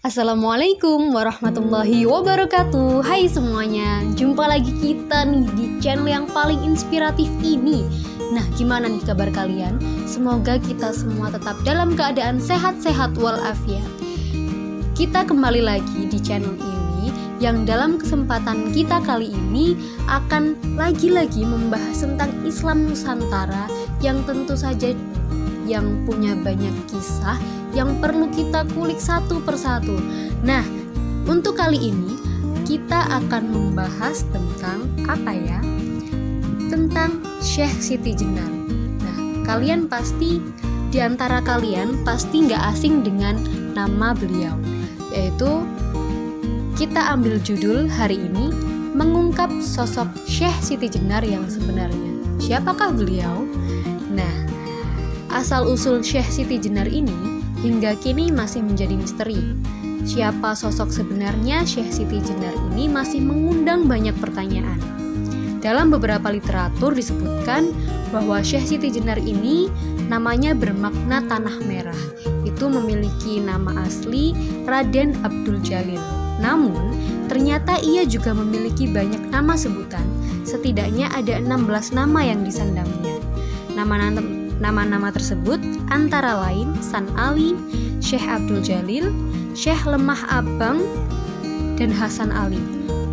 Assalamualaikum warahmatullahi wabarakatuh. Hai semuanya, jumpa lagi kita nih di channel yang paling inspiratif ini. Nah, gimana nih kabar kalian? Semoga kita semua tetap dalam keadaan sehat-sehat walafiat. Kita kembali lagi di channel ini yang dalam kesempatan kita kali ini akan lagi-lagi membahas tentang Islam Nusantara yang tentu saja yang punya banyak kisah yang perlu kita kulik satu persatu. Nah, untuk kali ini kita akan membahas tentang apa ya? Tentang Syekh Siti Jenar. Nah, kalian pasti di antara kalian pasti nggak asing dengan nama beliau, yaitu kita ambil judul hari ini mengungkap sosok Syekh Siti Jenar yang sebenarnya. Siapakah beliau? Nah, asal-usul Syekh Siti Jenar ini hingga kini masih menjadi misteri. Siapa sosok sebenarnya Syekh Siti Jenar ini masih mengundang banyak pertanyaan. Dalam beberapa literatur disebutkan bahwa Syekh Siti Jenar ini namanya bermakna tanah merah. Itu memiliki nama asli Raden Abdul Jalil. Namun, ternyata ia juga memiliki banyak nama sebutan. Setidaknya ada 16 nama yang disandangnya. Nama-nama tersebut antara lain San Ali, Syekh Abdul Jalil, Syekh Lemah Abang, dan Hasan Ali.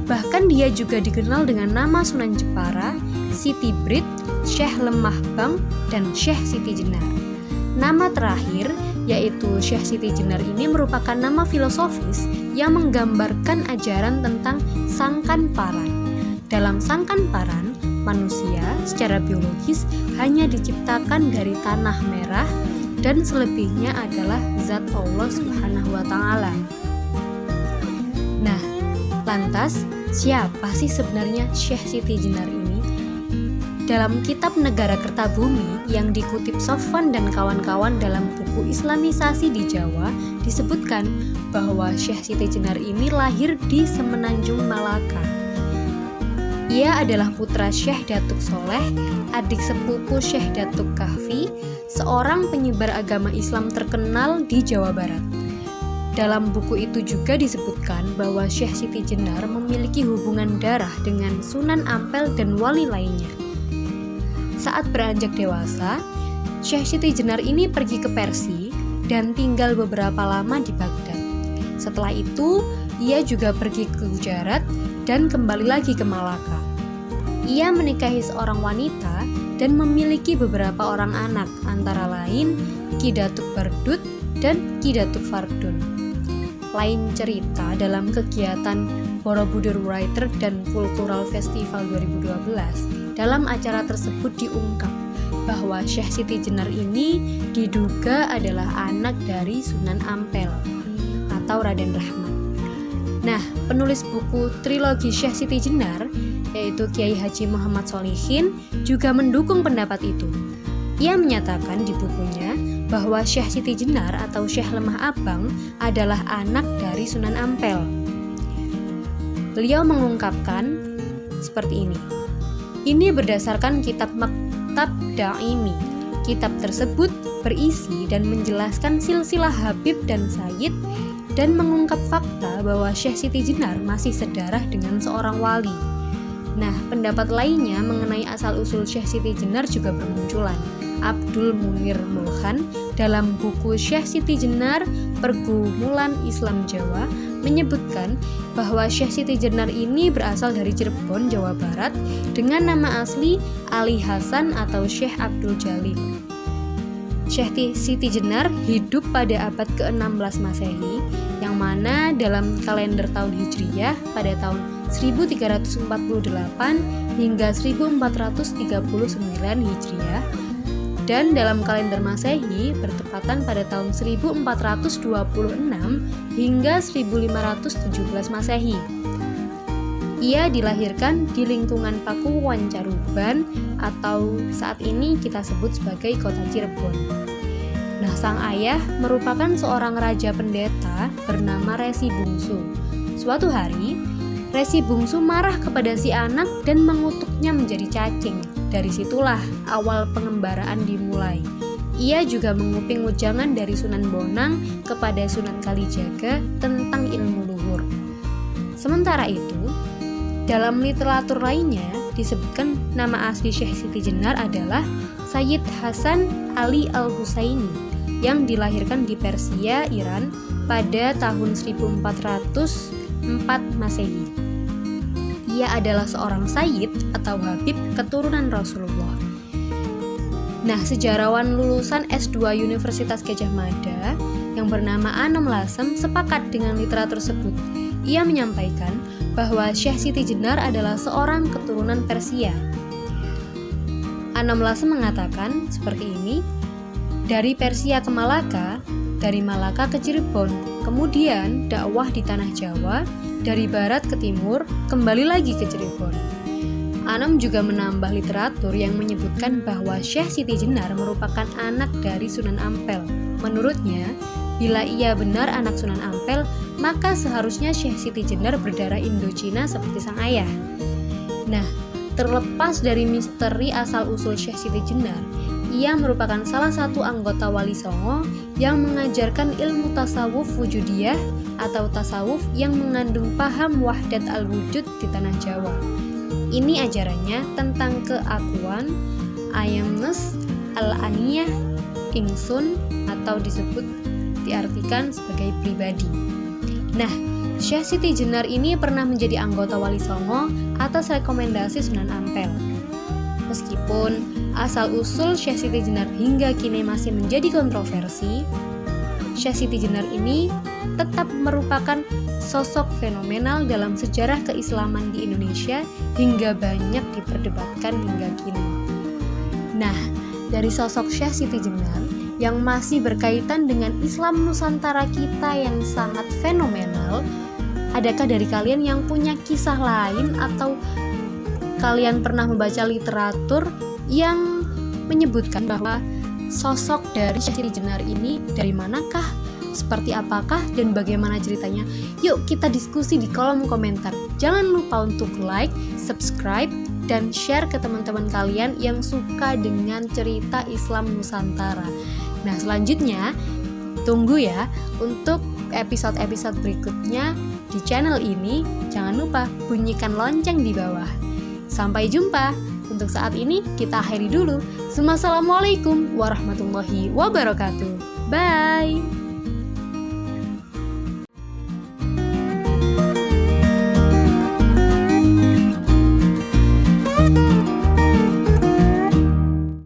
Bahkan dia juga dikenal dengan nama Sunan Jepara, Siti Brit, Syekh Lemah Bang, dan Syekh Siti Jenar. Nama terakhir yaitu Syekh Siti Jenar ini merupakan nama filosofis yang menggambarkan ajaran tentang sangkan paran. Dalam sangkan paran, manusia secara biologis hanya diciptakan dari tanah merah dan selebihnya adalah zat Allah Subhanahu wa Ta'ala. Nah, lantas siapa sih sebenarnya Syekh Siti Jenar ini? Dalam kitab Negara Kertabumi yang dikutip Sofwan dan kawan-kawan dalam buku Islamisasi di Jawa disebutkan bahwa Syekh Siti Jenar ini lahir di Semenanjung Malaka. Ia adalah putra Syekh Datuk Soleh, adik sepupu Syekh Datuk Kahfi, seorang penyebar agama Islam terkenal di Jawa Barat. Dalam buku itu juga disebutkan bahwa Syekh Siti Jenar memiliki hubungan darah dengan Sunan Ampel dan wali lainnya. Saat beranjak dewasa, Syekh Siti Jenar ini pergi ke Persia dan tinggal beberapa lama di Baghdad. Setelah itu, ia juga pergi ke Gujarat dan kembali lagi ke Malaka. Ia menikahi seorang wanita dan memiliki beberapa orang anak, antara lain Ki Datuk Bardut dan Ki Datuk Fardun. Lain cerita dalam kegiatan Borobudur Writer dan Cultural Festival 2012, dalam acara tersebut diungkap bahwa Syekh Siti Jenar ini diduga adalah anak dari Sunan Ampel atau Raden Rahmat. Nah, penulis buku trilogi Syekh Siti Jenar, yaitu Kiai Haji Muhammad Sholihin, juga mendukung pendapat itu. Ia menyatakan di bukunya bahwa Syekh Siti Jenar atau Syekh Lemah Abang adalah anak dari Sunan Ampel. Beliau mengungkapkan seperti ini. Ini berdasarkan kitab Maktab Daimi. Kitab tersebut berisi dan menjelaskan silsilah Habib dan Sayyid dan mengungkap fakta bahwa Syekh Siti Jenar masih sedarah dengan seorang wali. Nah, pendapat lainnya mengenai asal-usul Syekh Siti Jenar juga bermunculan. Abdul Munir Mulhan dalam buku Syekh Siti Jenar Pergumulan Islam Jawa menyebutkan bahwa Syekh Siti Jenar ini berasal dari Cirebon, Jawa Barat dengan nama asli Ali Hasan atau Syekh Abdul Jalil. Syekh Siti Jenar hidup pada abad ke-16 Masehi, yang mana dalam kalender tahun Hijriyah pada tahun 1348 hingga 1439 Hijriah, dan dalam kalender Masehi bertepatan pada tahun 1426 hingga 1517 Masehi. Ia dilahirkan di lingkungan Pakuwon Caruban atau saat ini kita sebut sebagai kota Cirebon. Nah, sang ayah merupakan seorang raja pendeta bernama Resi Bungsu. Suatu hari, Resi Bungsu marah kepada si anak dan mengutuknya menjadi cacing. Dari situlah awal pengembaraan dimulai. Ia juga menguping wejangan dari Sunan Bonang kepada Sunan Kalijaga tentang ilmu luhur. Sementara itu, dalam literatur lainnya disebutkan nama asli Syekh Siti Jenar adalah Sayyid Hasan Ali Al-Husaini yang dilahirkan di Persia, Iran pada tahun 1404 Masehi. Ia adalah seorang sayyid atau habib keturunan Rasulullah. Nah, sejarawan lulusan S2 Universitas Gadjah Mada yang bernama Anom Lasem sepakat dengan literatur tersebut. Ia menyampaikan bahwa Syekh Siti Jenar adalah seorang keturunan Persia. Anom Lasem mengatakan seperti ini, dari Persia ke Malaka, dari Malaka ke Cirebon, kemudian dakwah di tanah Jawa, dari barat ke timur, kembali lagi ke Cirebon. Anom juga menambah literatur yang menyebutkan bahwa Syekh Siti Jenar merupakan anak dari Sunan Ampel. Menurutnya, bila ia benar anak Sunan Ampel, maka seharusnya Syekh Siti Jenar berdarah Indochina seperti sang ayah. Nah, terlepas dari misteri asal-usul Syekh Siti Jenar, ia merupakan salah satu anggota Wali Songo yang mengajarkan ilmu tasawuf wujudiyah atau tasawuf yang mengandung paham wahdat al-wujud di tanah Jawa. Ini ajarannya tentang keakuan, ayamness, al-aniyah, ingsun atau disebut diartikan sebagai pribadi. Nah, Syekh Siti Jenar ini pernah menjadi anggota Wali Songo atas rekomendasi Sunan Ampel. Meskipun asal-usul Syekh Siti Jenar hingga kini masih menjadi kontroversi, Syekh Siti Jenar ini tetap merupakan sosok fenomenal dalam sejarah keislaman di Indonesia hingga banyak diperdebatkan hingga kini. Nah, dari sosok Syekh Siti Jenar yang masih berkaitan dengan Islam Nusantara kita yang sangat fenomenal, adakah dari kalian yang punya kisah lain atau kalian pernah membaca literatur yang menyebutkan bahwa sosok dari Syekh Siti Jenar ini dari manakah, seperti apakah, dan bagaimana ceritanya? Yuk kita diskusi di kolom komentar. Jangan lupa untuk like, subscribe, dan share ke teman-teman kalian yang suka dengan cerita Islam Nusantara. Nah, selanjutnya tunggu ya untuk episode-episode berikutnya di channel ini. Jangan lupa bunyikan lonceng di bawah. Sampai jumpa. Untuk saat ini kita akhiri dulu. Assalamualaikum warahmatullahi wabarakatuh. Bye.